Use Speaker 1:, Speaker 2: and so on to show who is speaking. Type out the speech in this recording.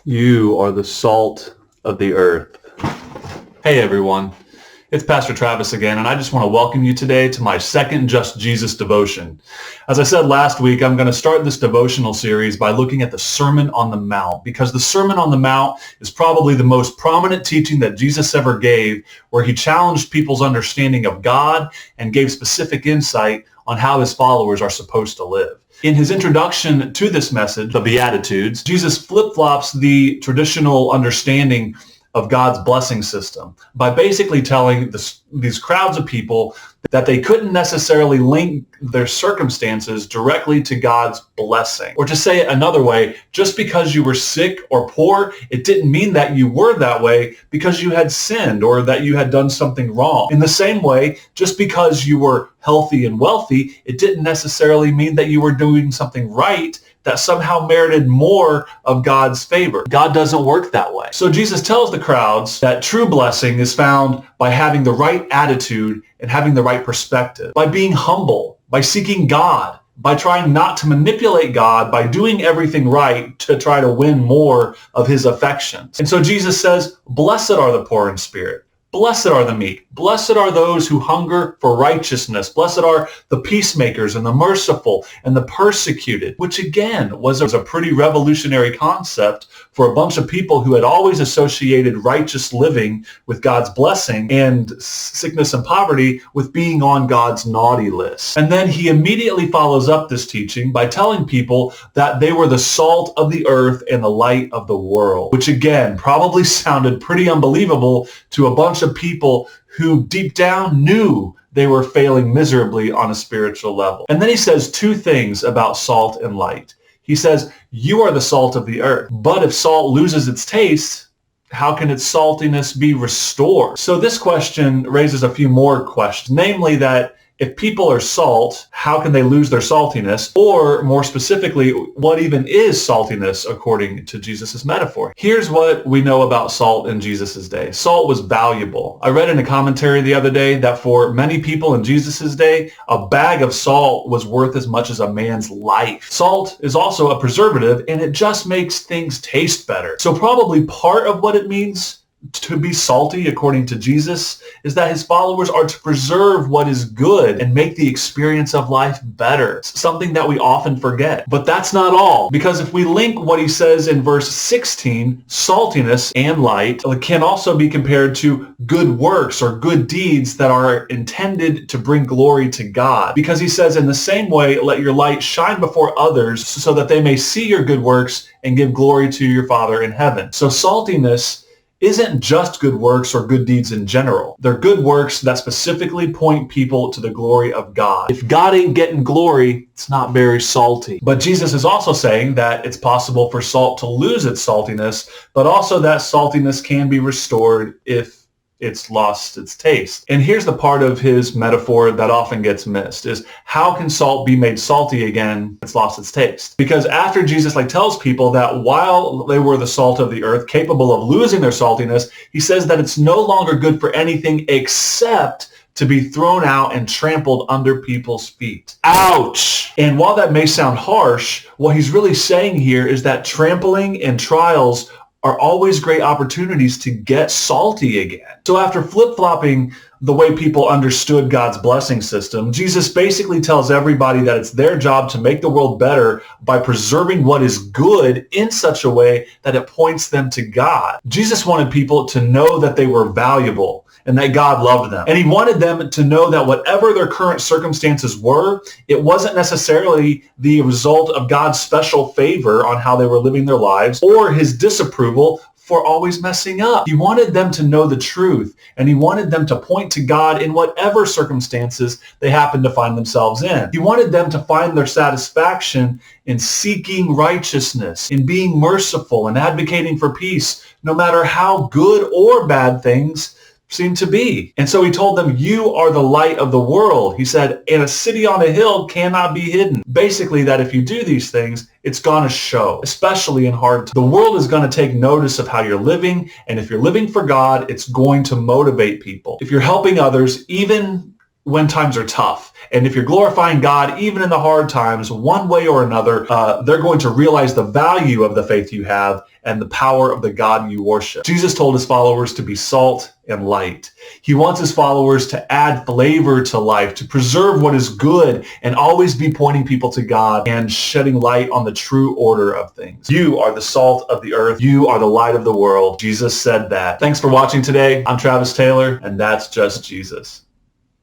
Speaker 1: You are the salt of the earth. Hey everyone, it's Pastor Travis again, and I just want to welcome you today to my second Just Jesus devotion. As I said last week, I'm going to start this devotional series by looking at the Sermon on the Mount, because the Sermon on the Mount is probably the most prominent teaching that Jesus ever gave, where he challenged people's understanding of God and gave specific insight on how his followers are supposed to live. In his introduction to this message, the Beatitudes, Jesus flip-flops the traditional understanding of God's blessing system by basically telling these crowds of people that they couldn't necessarily link their circumstances directly to God's blessing. Or to say it another way, just because you were sick or poor, it didn't mean that you were that way because you had sinned or that you had done something wrong. In the same way, just because you were healthy and wealthy, it didn't necessarily mean that you were doing something right that somehow merited more of God's favor. God doesn't work that way. So Jesus tells the crowds that true blessing is found by having the right attitude and having the right perspective, by being humble, by seeking God, by trying not to manipulate God, by doing everything right to try to win more of his affections. And so Jesus says, blessed are the poor in spirit. Blessed are the meek. Blessed are those who hunger for righteousness. Blessed are the peacemakers and the merciful and the persecuted, which again was a pretty revolutionary concept for a bunch of people who had always associated righteous living with God's blessing and sickness and poverty with being on God's naughty list. And then he immediately follows up this teaching by telling people that they were the salt of the earth and the light of the world, which again probably sounded pretty unbelievable to a bunch of people who deep down knew they were failing miserably on a spiritual level. And then he says two things about salt and light. He says, you are the salt of the earth, but if salt loses its taste, how can its saltiness be restored? So this question raises a few more questions, namely that if people are salt, how can they lose their saltiness? Or more specifically, what even is saltiness according to Jesus' metaphor? Here's what we know about salt in Jesus' day. Salt was valuable. I read in a commentary the other day that for many people in Jesus' day, a bag of salt was worth as much as a man's life. Salt is also a preservative, and it just makes things taste better. So probably part of what it means to be salty, according to Jesus, is that his followers are to preserve what is good and make the experience of life better, something that we often forget. But that's not all, because if we link what he says in verse 16, saltiness and light can also be compared to good works or good deeds that are intended to bring glory to God. Because he says, in the same way, let your light shine before others so that they may see your good works and give glory to your Father in heaven. So saltiness isn't just good works or good deeds in general. They're good works that specifically point people to the glory of God. If God ain't getting glory, it's not very salty. But Jesus is also saying that it's possible for salt to lose its saltiness, but also that saltiness can be restored if it's lost its taste. And here's the part of his metaphor that often gets missed, is how can salt be made salty again if it's lost its taste? Because after Jesus tells people that while they were the salt of the earth, capable of losing their saltiness, he says that it's no longer good for anything except to be thrown out and trampled under people's feet. Ouch! And while that may sound harsh, what he's really saying here is that trampling and trials are always great opportunities to get salty again. So after flip-flopping the way people understood God's blessing system, Jesus basically tells everybody that it's their job to make the world better by preserving what is good in such a way that it points them to God. Jesus wanted people to know that they were valuable and that God loved them. And he wanted them to know that whatever their current circumstances were, it wasn't necessarily the result of God's special favor on how they were living their lives or his disapproval for always messing up. He wanted them to know the truth, and he wanted them to point to God in whatever circumstances they happened to find themselves in. He wanted them to find their satisfaction in seeking righteousness, in being merciful, and advocating for peace, no matter how good or bad things seem to be. And so he told them, you are the light of the world. He said, and a city on a hill cannot be hidden. Basically, that if you do these things, it's going to show, especially in hard times. The world is going to take notice of how you're living. And if you're living for God, it's going to motivate people. If you're helping others, even when times are tough. And if you're glorifying God, even in the hard times, one way or another, they're going to realize the value of the faith you have and the power of the God you worship. Jesus told his followers to be salt and light. He wants his followers to add flavor to life, to preserve what is good, and always be pointing people to God and shedding light on the true order of things. You are the salt of the earth. You are the light of the world. Jesus said that. Thanks for watching today. I'm Travis Taylor, and that's Just Jesus.